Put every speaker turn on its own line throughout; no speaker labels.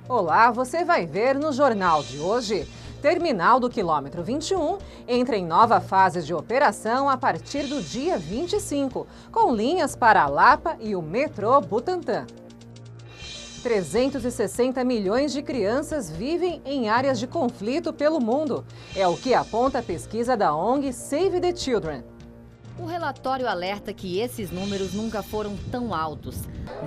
Olá, você vai ver no Jornal de hoje. Terminal do quilômetro 21 entra em nova fase de operação a partir do dia 25, com linhas para a Lapa e o metrô Butantã. 360 milhões de crianças vivem em áreas de conflito pelo mundo. É o que aponta a pesquisa da ONG Save the Children.
O relatório alerta que esses números nunca foram tão altos.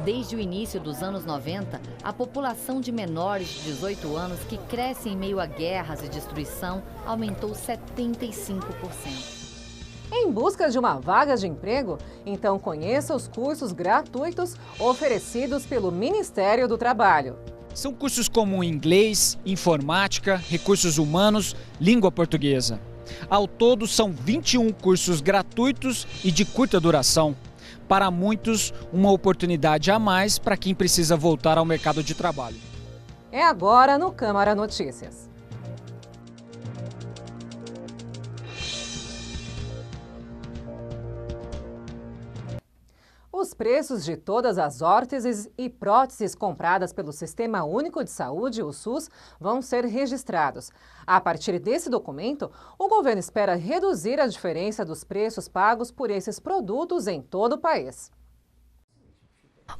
Desde o início dos anos 90, a população de menores de 18 anos que cresce em meio a guerras e destruição aumentou 75%.
Em busca de uma vaga de emprego? Então conheça os cursos gratuitos oferecidos pelo Ministério do Trabalho.
São cursos como inglês, informática, recursos humanos, língua portuguesa. Ao todo, são 21 cursos gratuitos e de curta duração. Para muitos, uma oportunidade a mais para quem precisa voltar ao mercado de trabalho.
É agora no Câmara Notícias. Os preços de todas as órteses e próteses compradas pelo Sistema Único de Saúde, o SUS, vão ser registrados. A partir desse documento, o governo espera reduzir a diferença dos preços pagos por esses produtos em todo o país.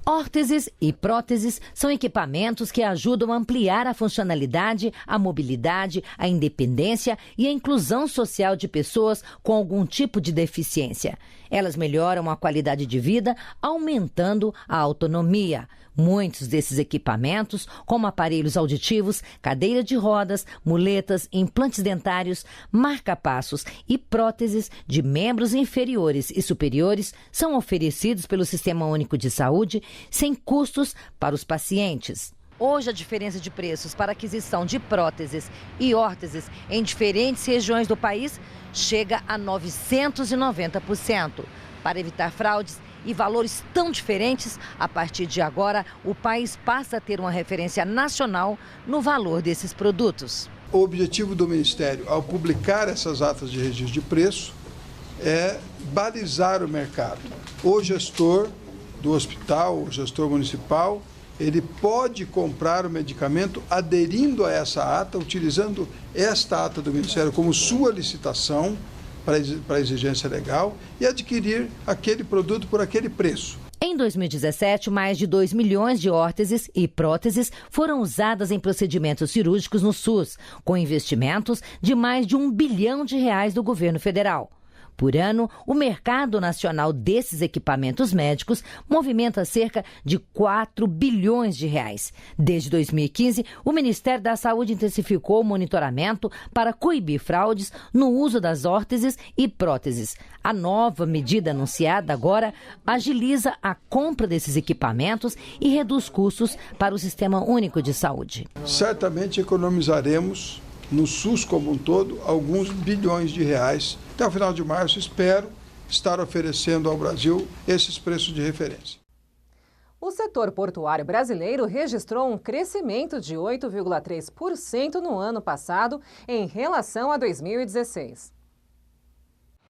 Órteses e próteses são equipamentos que ajudam a ampliar a funcionalidade, a mobilidade, a independência e a inclusão social de pessoas com algum tipo de deficiência. Elas melhoram a qualidade de vida, aumentando a autonomia. Muitos desses equipamentos, como aparelhos auditivos, cadeira de rodas, muletas, implantes dentários, marca-passos e próteses de membros inferiores e superiores, são oferecidos pelo Sistema Único de Saúde sem custos para os pacientes. Hoje, a diferença de preços para aquisição de próteses e órteses em diferentes regiões do país chega a 990%. Para evitar fraudes e valores tão diferentes, a partir de agora, o país passa a ter uma referência nacional no valor desses produtos.
O objetivo do Ministério, ao publicar essas atas de registro de preço, é balizar o mercado. O gestor do hospital, o gestor municipal, ele pode comprar o medicamento aderindo a essa ata, utilizando esta ata do Ministério como sua licitação para a exigência legal e adquirir aquele produto por aquele preço.
Em 2017, mais de 2 milhões de órteses e próteses foram usadas em procedimentos cirúrgicos no SUS, com investimentos de mais de R$1 bilhão do governo federal. Por ano, o mercado nacional desses equipamentos médicos movimenta cerca de 4 bilhões de reais. Desde 2015, o Ministério da Saúde intensificou o monitoramento para coibir fraudes no uso das órteses e próteses. A nova medida anunciada agora agiliza a compra desses equipamentos e reduz custos para o Sistema Único de Saúde.
Certamente economizaremos no SUS como um todo alguns bilhões de reais. Até o final de março, espero estar oferecendo ao Brasil esses preços de referência.
O setor portuário brasileiro registrou um crescimento de 8,3% no ano passado em relação a 2016.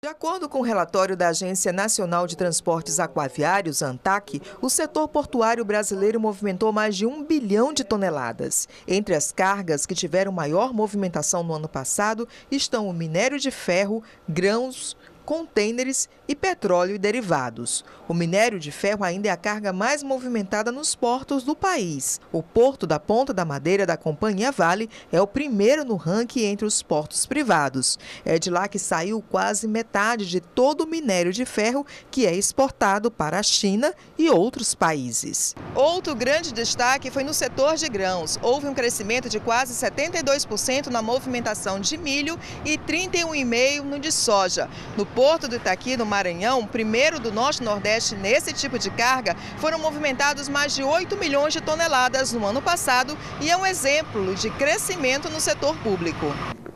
De acordo com o relatório da Agência Nacional de Transportes Aquaviários, ANTAQ, o setor portuário brasileiro movimentou mais de 1 bilhão de toneladas. Entre as cargas que tiveram maior movimentação no ano passado estão o minério de ferro, grãos, contêineres e petróleo e derivados. O minério de ferro ainda é a carga mais movimentada nos portos do país. O porto da Ponta da Madeira da Companhia Vale é o primeiro no ranking entre os portos privados. É de lá que saiu quase metade de todo o minério de ferro que é exportado para a China e outros países. Outro grande destaque foi no setor de grãos. Houve um crescimento de quase 72% na movimentação de milho e 31,5% no de soja. No Porto do Itaqui, no Maranhão, primeiro do Norte e Nordeste nesse tipo de carga, foram movimentados mais de 8 milhões de toneladas no ano passado e é um exemplo de crescimento no setor público.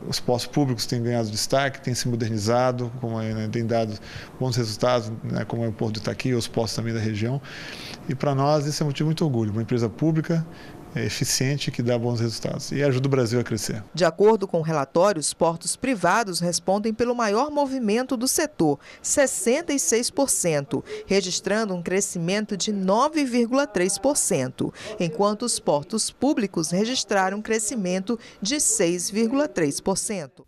Os postos públicos têm ganhado destaque, têm se modernizado, têm dado bons resultados, como é o Porto do Itaqui, os postos também da região. E para nós isso é motivo de muito orgulho. Uma empresa pública eficiente que dá bons resultados e ajuda o Brasil a crescer.
De acordo com o relatório, os portos privados respondem pelo maior movimento do setor, 66%, registrando um crescimento de 9,3%, enquanto os portos públicos registraram um crescimento de 6,3%.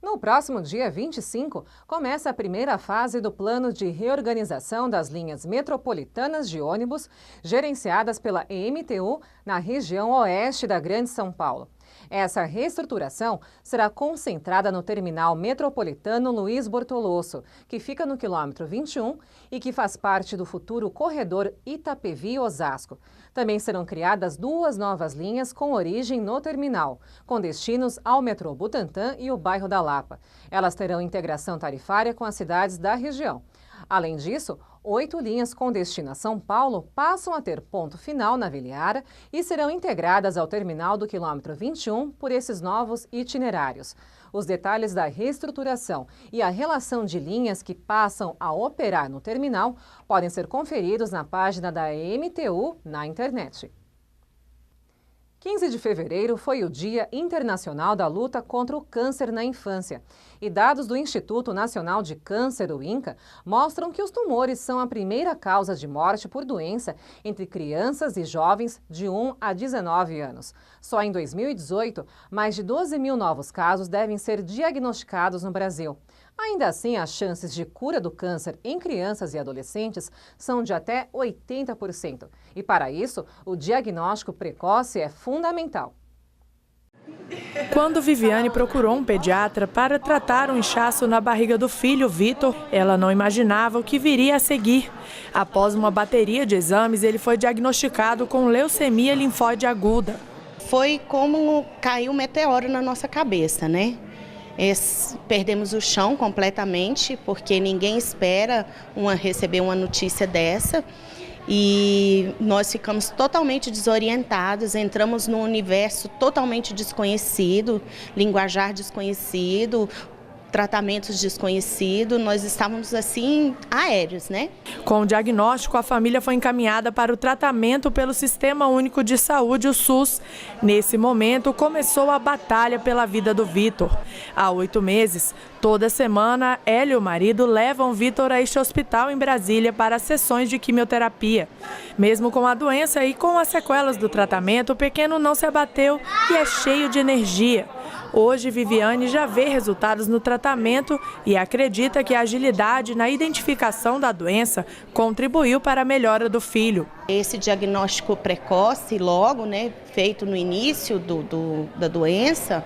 No próximo dia 25, começa a primeira fase do plano de reorganização das linhas metropolitanas de ônibus gerenciadas pela EMTU na região oeste da Grande São Paulo. Essa reestruturação será concentrada no terminal metropolitano Luiz Bortoloso, que fica no quilômetro 21 e que faz parte do futuro corredor Itapevi-Osasco. Também serão criadas 2 novas linhas com origem no terminal, com destinos ao metrô Butantã e o bairro da Lapa. Elas terão integração tarifária com as cidades da região. Além disso, 8 linhas com destino a São Paulo passam a ter ponto final na Vila Iara e serão integradas ao terminal do quilômetro 21 por esses novos itinerários. Os detalhes da reestruturação e a relação de linhas que passam a operar no terminal podem ser conferidos na página da EMTU na internet. 15 de fevereiro foi o Dia Internacional da Luta contra o Câncer na Infância. E dados do Instituto Nacional de Câncer, o INCA, mostram que os tumores são a primeira causa de morte por doença entre crianças e jovens de 1 a 19 anos. Só em 2018, mais de 12 mil novos casos devem ser diagnosticados no Brasil. Ainda assim, as chances de cura do câncer em crianças e adolescentes são de até 80%. E para isso, o diagnóstico precoce é fundamental.
Quando Viviane procurou um pediatra para tratar um inchaço na barriga do filho, Vitor, ela não imaginava o que viria a seguir. Após uma bateria de exames, ele foi diagnosticado com leucemia linfóide aguda.
Foi como caiu um meteoro na nossa cabeça, né? Perdemos o chão completamente, porque ninguém espera receber uma notícia dessa. E nós ficamos totalmente desorientados, entramos num universo totalmente desconhecido, linguajar desconhecido, tratamentos desconhecidos, nós estávamos assim aéreos, né?
Com o diagnóstico, a família foi encaminhada para o tratamento pelo Sistema Único de Saúde, o SUS. Nesse momento, começou a batalha pela vida do Vitor. Há 8 meses, toda semana, ela e o marido levam Vitor a este hospital em Brasília para sessões de quimioterapia. Mesmo com a doença e com as sequelas do tratamento, o pequeno não se abateu e é cheio de energia. Hoje, Viviane já vê resultados no tratamento e acredita que a agilidade na identificação da doença contribuiu para a melhora do filho.
Esse diagnóstico precoce, logo, né, feito no início da doença,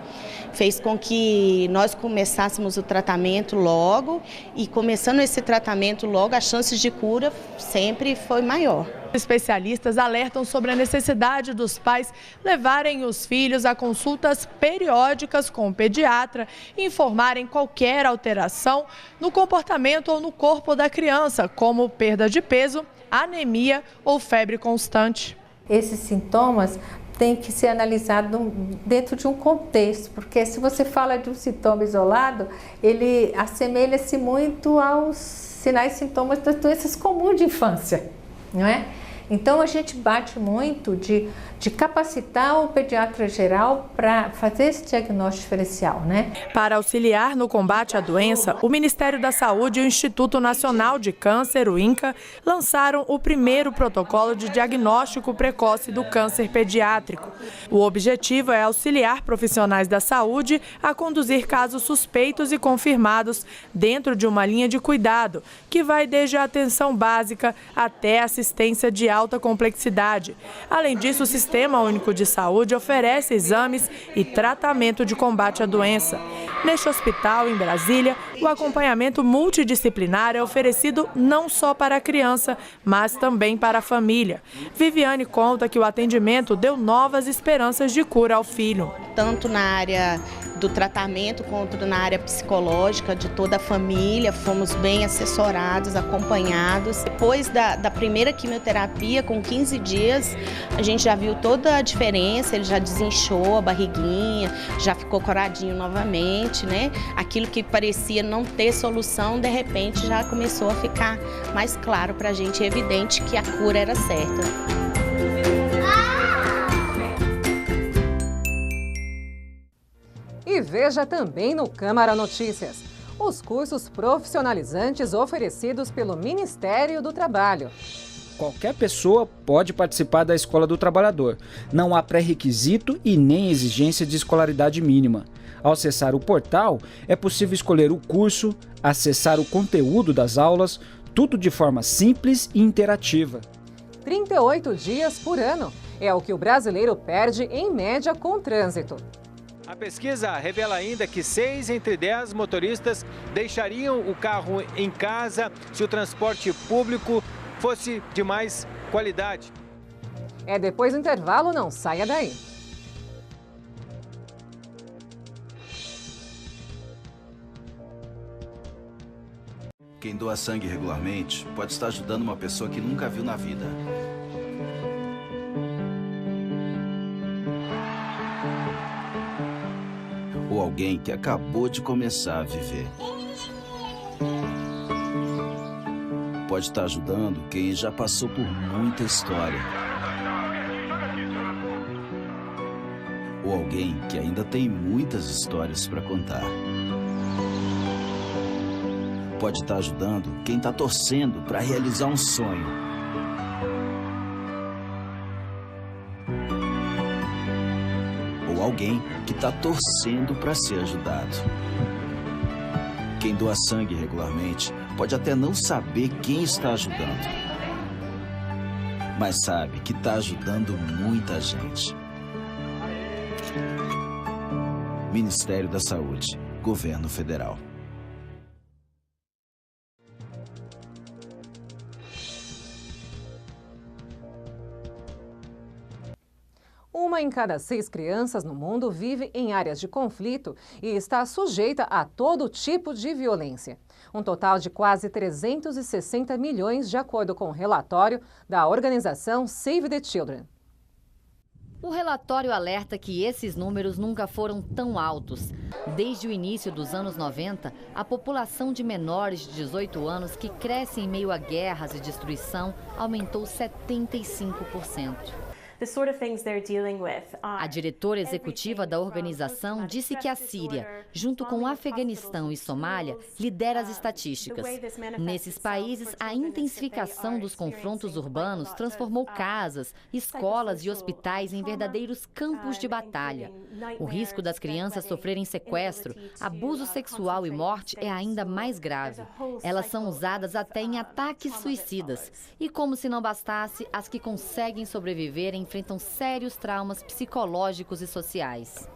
fez com que nós começássemos o tratamento logo e, começando esse tratamento logo, as chances de cura sempre foi maior.
Especialistas alertam sobre a necessidade dos pais levarem os filhos a consultas periódicas com o pediatra e informarem qualquer alteração no comportamento ou no corpo da criança, como perda de peso, anemia ou febre constante.
Esses sintomas têm que ser analisados dentro de um contexto, porque se você fala de um sintoma isolado, ele assemelha-se muito aos sinais e sintomas das doenças comuns de infância, não é? Então a gente bate muito de capacitar o pediatra geral para fazer esse diagnóstico diferencial, né?
Para auxiliar no combate à doença, o Ministério da Saúde e o Instituto Nacional de Câncer, o INCA, lançaram o primeiro protocolo de diagnóstico precoce do câncer pediátrico. O objetivo é auxiliar profissionais da saúde a conduzir casos suspeitos e confirmados dentro de uma linha de cuidado, que vai desde a atenção básica até a assistência de alta complexidade. Além disso, o Sistema Único de Saúde oferece exames e tratamento de combate à doença. Neste hospital, em Brasília, o acompanhamento multidisciplinar é oferecido não só para a criança, mas também para a família. Viviane conta que o atendimento deu novas esperanças de cura ao filho.
Tanto na área do tratamento quanto na área psicológica de toda a família, fomos bem assessorados, acompanhados. Depois da primeira quimioterapia, com 15 dias, a gente já viu toda a diferença, ele já desinchou a barriguinha, já ficou coradinho novamente, né? Aquilo que parecia não ter solução, de repente já começou a ficar mais claro para a gente, é evidente que a cura era certa.
E veja também no Câmara Notícias os cursos profissionalizantes oferecidos pelo Ministério do Trabalho.
Qualquer pessoa pode participar da Escola do Trabalhador. Não há pré-requisito e nem exigência de escolaridade mínima. Ao acessar o portal, é possível escolher o curso, acessar o conteúdo das aulas, tudo de forma simples e interativa.
38 dias por ano é o que o brasileiro perde em média com o trânsito.
A pesquisa revela ainda que 6 entre 10 motoristas deixariam o carro em casa se o transporte público fosse de mais qualidade.
É depois do intervalo, não saia daí.
Quem doa sangue regularmente pode estar ajudando uma pessoa que nunca viu na vida. Ou alguém que acabou de começar a viver. Pode estar ajudando quem já passou por muita história. Ou alguém que ainda tem muitas histórias para contar. Pode estar ajudando quem está torcendo para realizar um sonho. Ou alguém que está torcendo para ser ajudado. Quem doa sangue regularmente pode até não saber quem está ajudando, mas sabe que está ajudando muita gente. Ministério da Saúde, Governo Federal.
Uma em cada 6 crianças no mundo vive em áreas de conflito e está sujeita a todo tipo de violência. Um total de quase 360 milhões, de acordo com o relatório da organização Save the Children.
O relatório alerta que esses números nunca foram tão altos. Desde o início dos anos 90, a população de menores de 18 anos que cresce em meio a guerras e destruição aumentou 75%. A diretora executiva da organização disse que a Síria, junto com o Afeganistão e Somália, lidera as estatísticas. Nesses países, a intensificação dos confrontos urbanos transformou casas, escolas e hospitais em verdadeiros campos de batalha. O risco das crianças sofrerem sequestro, abuso sexual e morte é ainda mais grave. Elas são usadas até em ataques suicidas. E como se não bastasse, as que conseguem sobreviver enfrentam sérios traumas psicológicos e sociais.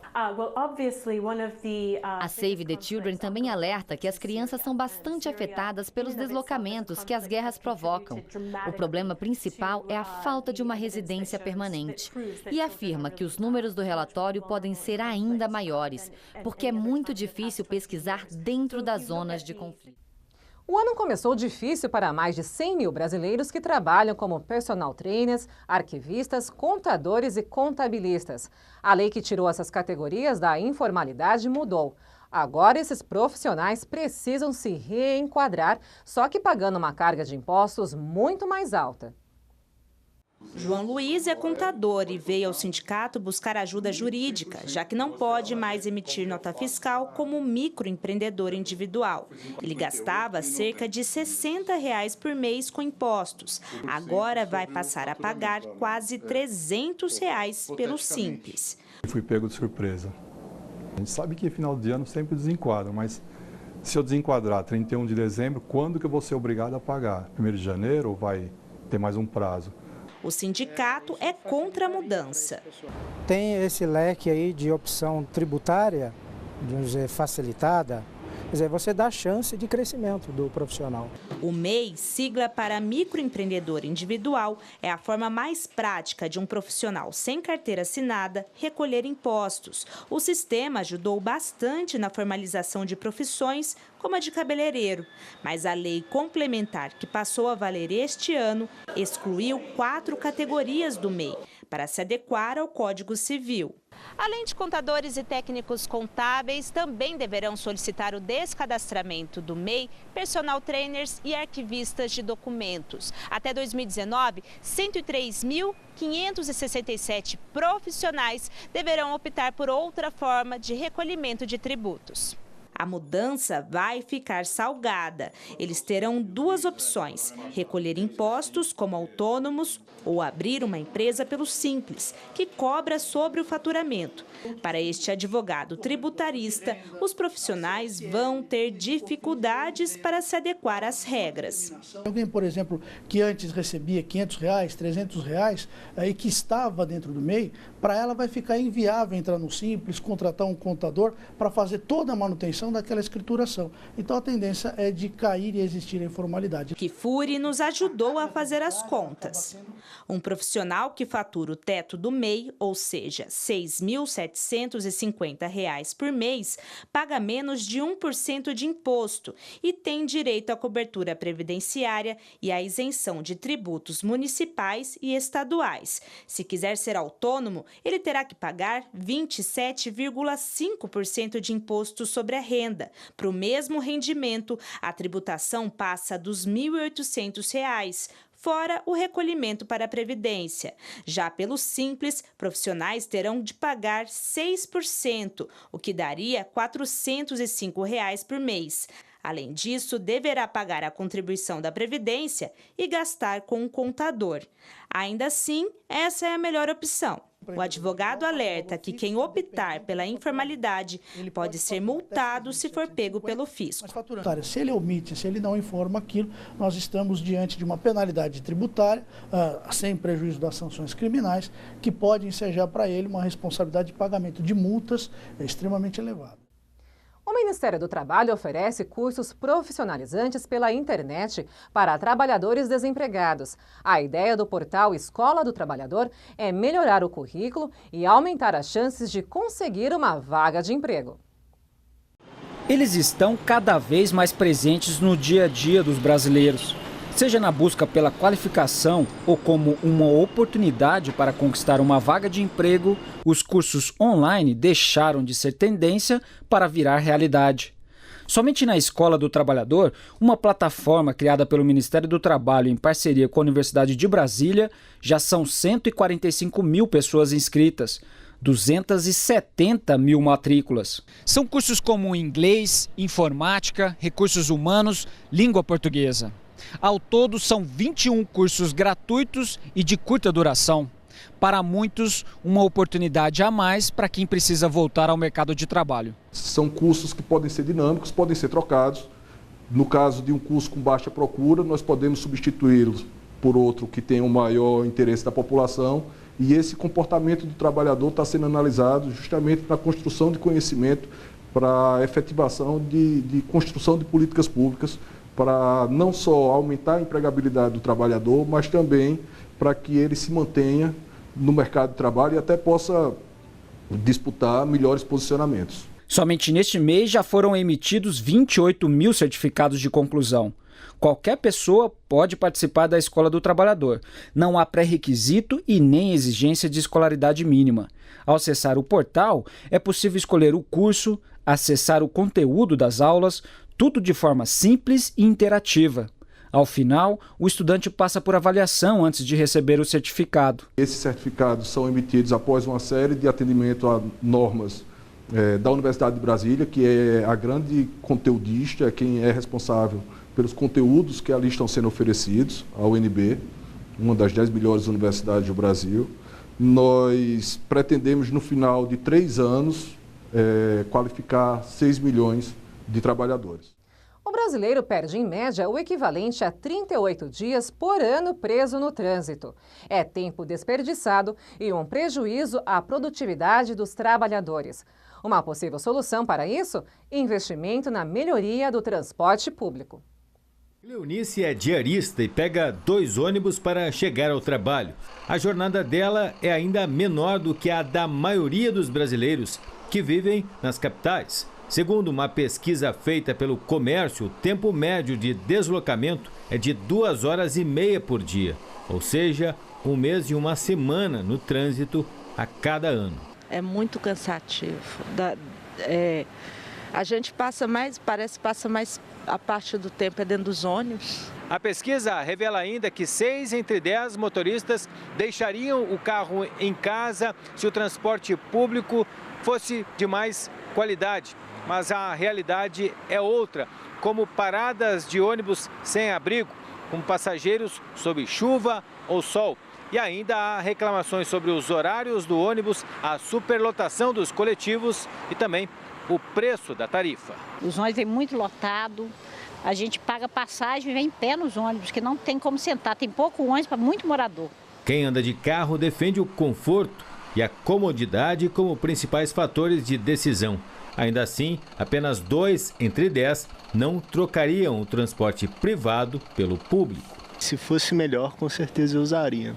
A Save the Children também alerta que as crianças são bastante afetadas pelos deslocamentos que as guerras provocam. O problema principal é a falta de uma residência permanente. E afirma que os números do relatório podem ser ainda maiores, porque é muito difícil pesquisar dentro das zonas de conflito.
O ano começou difícil para mais de 100 mil brasileiros que trabalham como personal trainers, arquivistas, contadores e contabilistas. A lei que tirou essas categorias da informalidade mudou. Agora, esses profissionais precisam se reenquadrar, só que pagando uma carga de impostos muito mais alta.
João Luiz é contador e veio ao sindicato buscar ajuda jurídica, já que não pode mais emitir nota fiscal como microempreendedor individual. Ele gastava cerca de R$ 60 por mês com impostos. Agora vai passar a pagar quase R$ 300 pelo Simples.
Fui pego de surpresa. A gente sabe que final de ano sempre desenquadra, mas se eu desenquadrar 31 de dezembro, quando que eu vou ser obrigado a pagar? 1º de janeiro ou vai ter mais um prazo?
O sindicato é contra a mudança.
Tem esse leque aí de opção tributária, vamos dizer, facilitada, quer dizer, você dá chance de crescimento do profissional.
O MEI, sigla para microempreendedor individual, é a forma mais prática de um profissional sem carteira assinada recolher impostos. O sistema ajudou bastante na formalização de profissões, como a de cabeleireiro. Mas a lei complementar que passou a valer este ano excluiu 4 categorias do MEI. para se adequar ao Código Civil. Além de contadores e técnicos contábeis, também deverão solicitar o descadastramento do MEI, personal trainers e arquivistas de documentos. Até 2019, 103.567 profissionais deverão optar por outra forma de recolhimento de tributos. A mudança vai ficar salgada. Eles terão duas opções: recolher impostos como autônomos ou abrir uma empresa pelo Simples, que cobra sobre o faturamento. Para este advogado tributarista, os profissionais vão ter dificuldades para se adequar às regras.
Alguém, por exemplo, que antes recebia R$500, R$300 e que estava dentro do MEI, para ela vai ficar inviável entrar no Simples, contratar um contador para fazer toda a manutenção daquela escrituração. Então a tendência é de cair e existir a informalidade.
Kifuri nos ajudou a fazer as contas. Um profissional que fatura o teto do MEI, ou seja, R$ 6.750 por mês, paga menos de 1% de imposto e tem direito à cobertura previdenciária e à isenção de tributos municipais e estaduais. Se quiser ser autônomo, ele terá que pagar 27,5% de imposto sobre a renda. Para o mesmo rendimento, a tributação passa dos R$ 1.800, fora o recolhimento para a Previdência. Já pelo Simples, profissionais terão de pagar 6%, o que daria R$ 405 por mês. Além disso, deverá pagar a contribuição da Previdência e gastar com um contador. Ainda assim, essa é a melhor opção. O advogado alerta que quem optar pela informalidade pode ser multado se for pego pelo fisco.
Se ele omite, se ele não informa aquilo, nós estamos diante de uma penalidade tributária, sem prejuízo das sanções criminais, que pode ensejar para ele uma responsabilidade de pagamento de multas extremamente elevada.
O Ministério do Trabalho oferece cursos profissionalizantes pela internet para trabalhadores desempregados. A ideia do portal Escola do Trabalhador é melhorar o currículo e aumentar as chances de conseguir uma vaga de emprego.
Eles estão cada vez mais presentes no dia a dia dos brasileiros. Seja na busca pela qualificação ou como uma oportunidade para conquistar uma vaga de emprego, os cursos online deixaram de ser tendência para virar realidade. Somente na Escola do Trabalhador, uma plataforma criada pelo Ministério do Trabalho em parceria com a Universidade de Brasília, já são 145 mil pessoas inscritas. 270 mil matrículas. São cursos como inglês, informática, recursos humanos, língua portuguesa. Ao todo, são 21 cursos gratuitos e de curta duração. Para muitos, uma oportunidade a mais para quem precisa voltar ao mercado de trabalho.
São cursos que podem ser dinâmicos, podem ser trocados. No caso de um curso com baixa procura, nós podemos substituí-los por outro que tenha um maior interesse da população. E esse comportamento do trabalhador está sendo analisado justamente para a construção de conhecimento, para a efetivação de construção de políticas públicas, para não só aumentar a empregabilidade do trabalhador, mas também para que ele se mantenha no mercado de trabalho e até possa disputar melhores posicionamentos.
Somente neste mês já foram emitidos 28 mil certificados de conclusão. Qualquer pessoa pode participar da Escola do Trabalhador. Não há pré-requisito e nem exigência de escolaridade mínima. Ao acessar o portal, é possível escolher o curso, acessar o conteúdo das aulas, tudo de forma simples e interativa. Ao final, o estudante passa por avaliação antes de receber o certificado.
Esses certificados são emitidos após uma série de atendimento a normas da Universidade de Brasília, que é a grande conteudista, quem é responsável pelos conteúdos que ali estão sendo oferecidos, a UNB, uma das 10 melhores universidades do Brasil. Nós pretendemos, no final de 3 anos, qualificar 6 milhões de trabalhadores.
O brasileiro perde, em média, o equivalente a 38 dias por ano preso no trânsito. É tempo desperdiçado e um prejuízo à produtividade dos trabalhadores. Uma possível solução para isso? Investimento na melhoria do transporte público.
Leonice é diarista e pega 2 ônibus para chegar ao trabalho. A jornada dela é ainda menor do que a da maioria dos brasileiros que vivem nas capitais. Segundo uma pesquisa feita pelo comércio, o tempo médio de deslocamento é de 2 horas e meia por dia, ou seja, 1 mês e 1 semana no trânsito a cada ano.
É muito cansativo. A gente parece que passa mais a parte do tempo é dentro dos ônibus.
A pesquisa revela ainda que 6 entre 10 motoristas deixariam o carro em casa se o transporte público fosse de mais qualidade. Mas a realidade é outra, como paradas de ônibus sem abrigo, com passageiros sob chuva ou sol. E ainda há reclamações sobre os horários do ônibus, a superlotação dos coletivos e também o preço da tarifa.
Os ônibus vêm muito lotados, a gente paga passagem e vem em pé nos ônibus, que não tem como sentar, tem pouco ônibus para muito morador.
Quem anda de carro defende o conforto e a comodidade como principais fatores de decisão. Ainda assim, apenas 2 entre 10 não trocariam o transporte privado pelo público.
Se fosse melhor, com certeza eu usaria.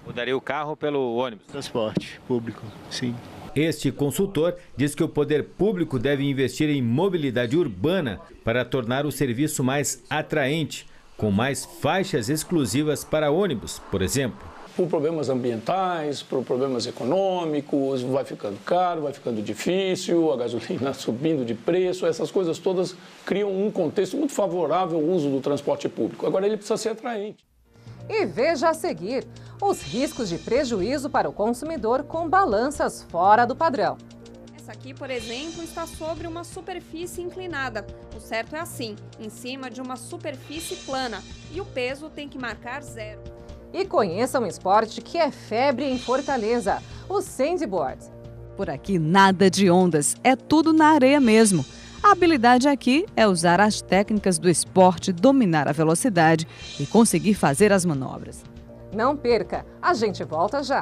Mudaria o carro pelo ônibus?
Transporte público, sim.
Este consultor diz que o poder público deve investir em mobilidade urbana para tornar o serviço mais atraente, com mais faixas exclusivas para ônibus, por exemplo.
Por problemas ambientais, por problemas econômicos, vai ficando caro, vai ficando difícil, a gasolina subindo de preço, essas coisas todas criam um contexto muito favorável ao uso do transporte público. Agora ele precisa ser atraente.
E veja a seguir os riscos de prejuízo para o consumidor com balanças fora do padrão.
Essa aqui, por exemplo, está sobre uma superfície inclinada. O certo é assim, em cima de uma superfície plana, e o peso tem que marcar 0.
E conheça um esporte que é febre em Fortaleza, o sandboard.
Por aqui nada de ondas, é tudo na areia mesmo. A habilidade aqui é usar as técnicas do esporte, dominar a velocidade e conseguir fazer as manobras.
Não perca, a gente volta já.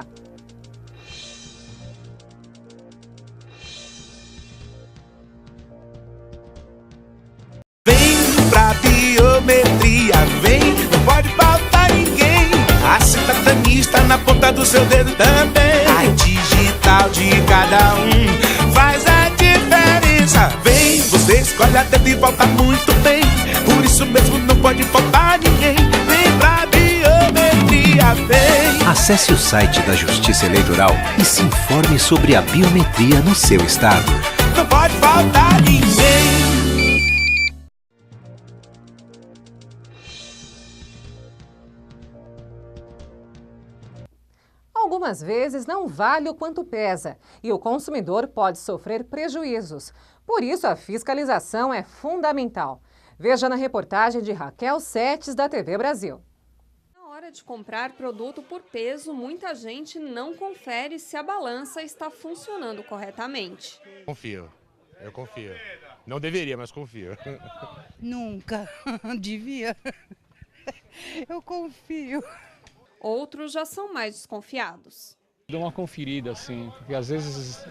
Vem pra biometria, vem, não pode faltar ninguém. A cidadania na ponta do seu dedo também. A digital de cada um faz a diferença. Vem, você escolhe a dedo e volta muito bem. Por isso mesmo não pode faltar ninguém. Vem pra biometria, vem.
Acesse o site da Justiça Eleitoral e se informe sobre a biometria no seu estado.
Não pode faltar ninguém.
Algumas vezes não vale o quanto pesa e o consumidor pode sofrer prejuízos. Por isso, a fiscalização é fundamental. Veja na reportagem de Raquel Setes, da TV Brasil.
Na hora de comprar produto por peso, muita gente não confere se a balança está funcionando corretamente.
Confio, eu confio. Não deveria, mas confio.
Nunca, devia. Eu confio.
Outros já são mais desconfiados.
Dou uma conferida, assim, porque às vezes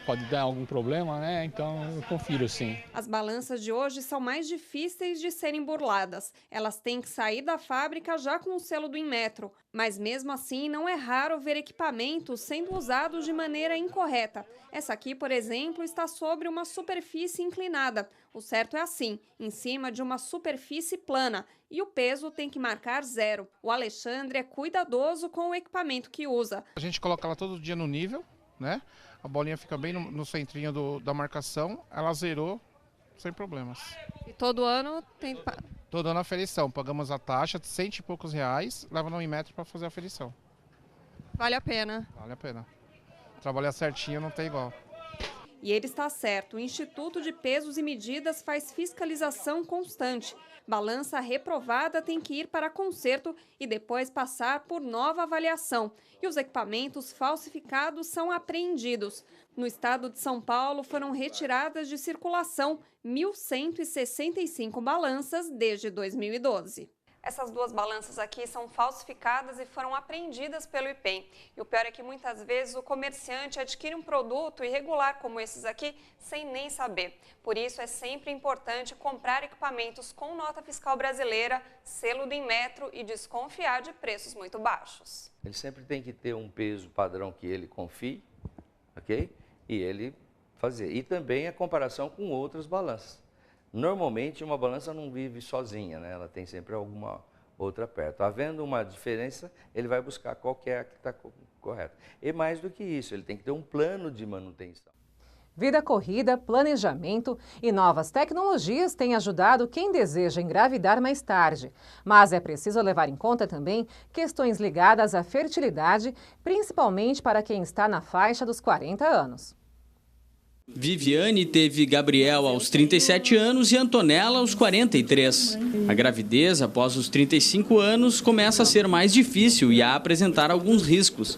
pode dar algum problema, né? Então eu confiro, sim.
As balanças de hoje são mais difíceis de serem burladas. Elas têm que sair da fábrica já com o selo do Inmetro. Mas mesmo assim, não é raro ver equipamentos sendo usados de maneira incorreta. Essa aqui, por exemplo, está sobre uma superfície inclinada. O certo é assim, em cima de uma superfície plana. E o peso tem que marcar 0. O Alexandre é cuidadoso com o equipamento que usa.
A gente coloca ela todo dia no nível, né? A bolinha fica bem no centrinho da marcação, ela zerou sem problemas.
E todo ano tem...
Todo ano a aferição, pagamos a taxa de R$100 e poucos, leva no Inmetro para fazer a aferição.
Vale a pena.
Vale a pena. Trabalhar certinho não tem igual.
E ele está certo, o Instituto de Pesos e Medidas faz fiscalização constante. Balança reprovada tem que ir para conserto e depois passar por nova avaliação. E os equipamentos falsificados são apreendidos. No estado de São Paulo foram retiradas de circulação 1.165 balanças desde 2012. Essas duas balanças aqui são falsificadas e foram apreendidas pelo IPEM. E o pior é que muitas vezes o comerciante adquire um produto irregular como esses aqui sem nem saber. Por isso é sempre importante comprar equipamentos com nota fiscal brasileira, selo do Inmetro e desconfiar de preços muito baixos.
Ele sempre tem que ter um peso padrão que ele confie, ok? E ele fazer. E também a comparação com outras balanças. Normalmente, uma balança não vive sozinha, né? Ela tem sempre outra perto. Havendo uma diferença, ele vai buscar qual que é a que está correta. E mais do que isso, ele tem que ter um plano de manutenção.
Vida corrida, planejamento e novas tecnologias têm ajudado quem deseja engravidar mais tarde. Mas é preciso levar em conta também questões ligadas à fertilidade, principalmente para quem está na faixa dos 40 anos.
Viviane teve Gabriel aos 37 anos e Antonella aos 43. A gravidez após os 35 anos começa a ser mais difícil e a apresentar alguns riscos.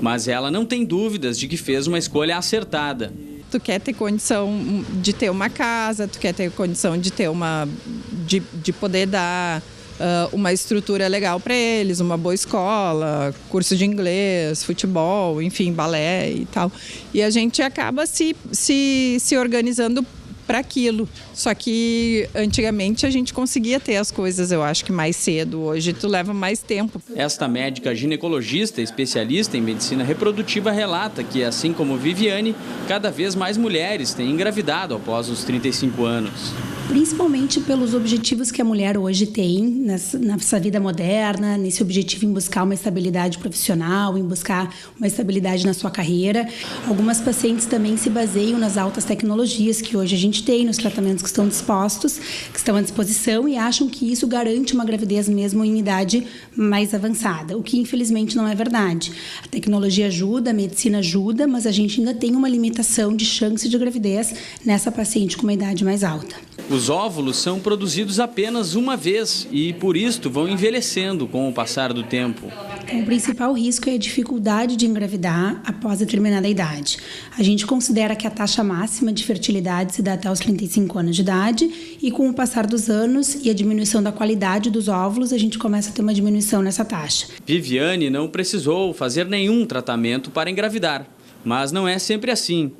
Mas ela não tem dúvidas de que fez uma escolha acertada.
Tu quer ter condição de ter uma casa, tu quer ter condição de ter de poder dar uma estrutura legal para eles, uma boa escola, curso de inglês, futebol, enfim, balé e tal. E a gente acaba se organizando para aquilo. Só que antigamente a gente conseguia ter as coisas, eu acho que mais cedo. Hoje tu leva mais tempo.
Esta médica ginecologista, especialista em medicina reprodutiva, relata que, assim como Viviane, cada vez mais mulheres têm engravidado após os 35 anos.
Principalmente pelos objetivos que a mulher hoje tem nessa vida moderna, nesse objetivo em buscar uma estabilidade profissional, em buscar uma estabilidade na sua carreira. Algumas pacientes também se baseiam nas altas tecnologias que hoje a gente tem, nos tratamentos que estão dispostos, que estão à disposição e acham que isso garante uma gravidez mesmo em idade mais avançada, o que infelizmente não é verdade. A tecnologia ajuda, a medicina ajuda, mas a gente ainda tem uma limitação de chance de gravidez nessa paciente com uma idade mais alta.
Os óvulos são produzidos apenas uma vez e, por isto, vão envelhecendo com o passar do tempo.
Então, o principal risco é a dificuldade de engravidar após determinada idade. A gente considera que a taxa máxima de fertilidade se dá até os 35 anos de idade e, com o passar dos anos e a diminuição da qualidade dos óvulos, a gente começa a ter uma diminuição nessa taxa.
Viviane não precisou fazer nenhum tratamento para engravidar, mas não é sempre assim.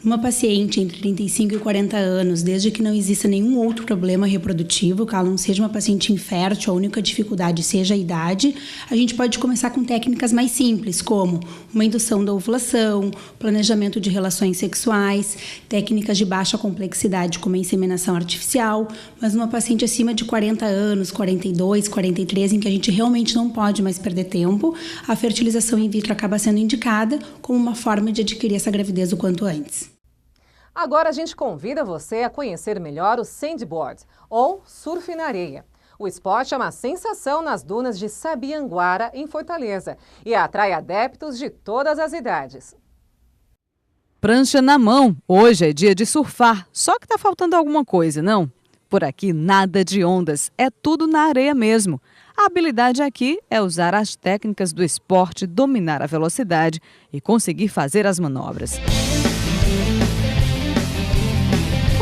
Uma paciente entre 35 e 40 anos, desde que não exista nenhum outro problema reprodutivo, que ela não seja uma paciente infértil, a única dificuldade seja a idade, a gente pode começar com técnicas mais simples, como uma indução da ovulação, planejamento de relações sexuais, técnicas de baixa complexidade, como a inseminação artificial, mas numa paciente acima de 40 anos, 42, 43, em que a gente realmente não pode mais perder tempo, a fertilização in vitro acaba sendo indicada como uma forma de adquirir essa gravidez o quanto antes.
Agora a gente convida você a conhecer melhor o sandboard, ou surf na areia. O esporte é uma sensação nas dunas de Sabianguara, em Fortaleza, e atrai adeptos de todas as idades.
Prancha na mão, hoje é dia de surfar, só que tá faltando alguma coisa, não? Por aqui nada de ondas, é tudo na areia mesmo. A habilidade aqui é usar as técnicas do esporte, dominar a velocidade e conseguir fazer as manobras.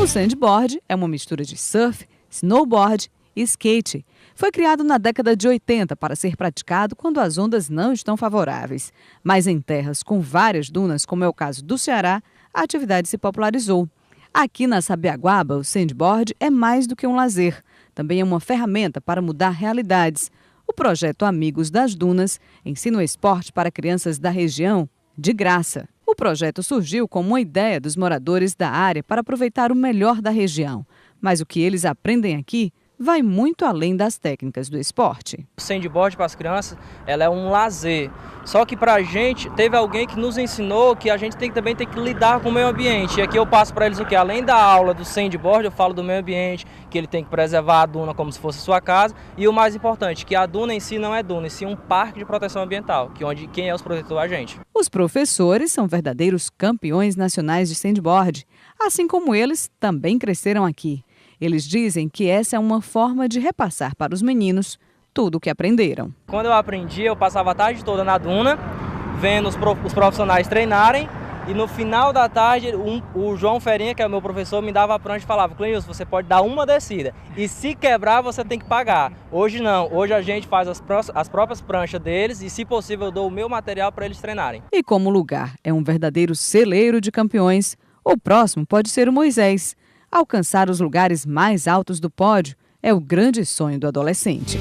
O sandboard é uma mistura de surf, snowboard e skate. Foi criado na década de 80 para ser praticado quando as ondas não estão favoráveis. Mas em terras com várias dunas, como é o caso do Ceará, a atividade se popularizou. Aqui na Sabiaguaba, o sandboard é mais do que um lazer. Também é uma ferramenta para mudar realidades. O projeto Amigos das Dunas ensina o esporte para crianças da região de graça. O projeto surgiu como uma ideia dos moradores da área para aproveitar o melhor da região. Mas o que eles aprendem aqui vai muito além das técnicas do esporte.
O sandboard para as crianças, ela é um lazer. Só que para a gente, teve alguém que nos ensinou que a gente também tem que lidar com o meio ambiente. E aqui eu passo para eles o que? Além da aula do sandboard, eu falo do meio ambiente, que ele tem que preservar a duna como se fosse sua casa. E o mais importante, que a duna em si não é duna, e sim um parque de proteção ambiental, que onde quem é os protetores é a gente.
Os professores são verdadeiros campeões nacionais de sandboard. Assim como eles, também cresceram aqui. Eles dizem que essa é uma forma de repassar para os meninos tudo o que aprenderam.
Quando eu aprendi, eu passava a tarde toda na duna, vendo os profissionais treinarem, e no final da tarde, o João Ferinha, que é o meu professor, me dava a prancha e falava: Cleilson, você pode dar uma descida, e se quebrar, você tem que pagar. Hoje não, hoje a gente faz as próprias pranchas deles, e se possível eu dou o meu material para eles treinarem.
E como o lugar é um verdadeiro celeiro de campeões, o próximo pode ser o Moisés. Alcançar os lugares mais altos do pódio é o grande sonho do adolescente.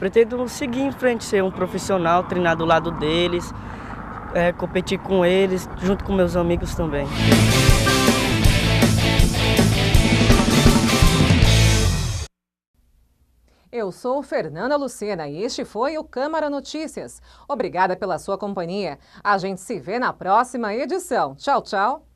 Pretendo seguir em frente, ser um profissional, treinar do lado deles, competir com eles, junto com meus amigos também.
Eu sou Fernanda Lucena e este foi o Câmara Notícias. Obrigada pela sua companhia. A gente se vê na próxima edição. Tchau, tchau.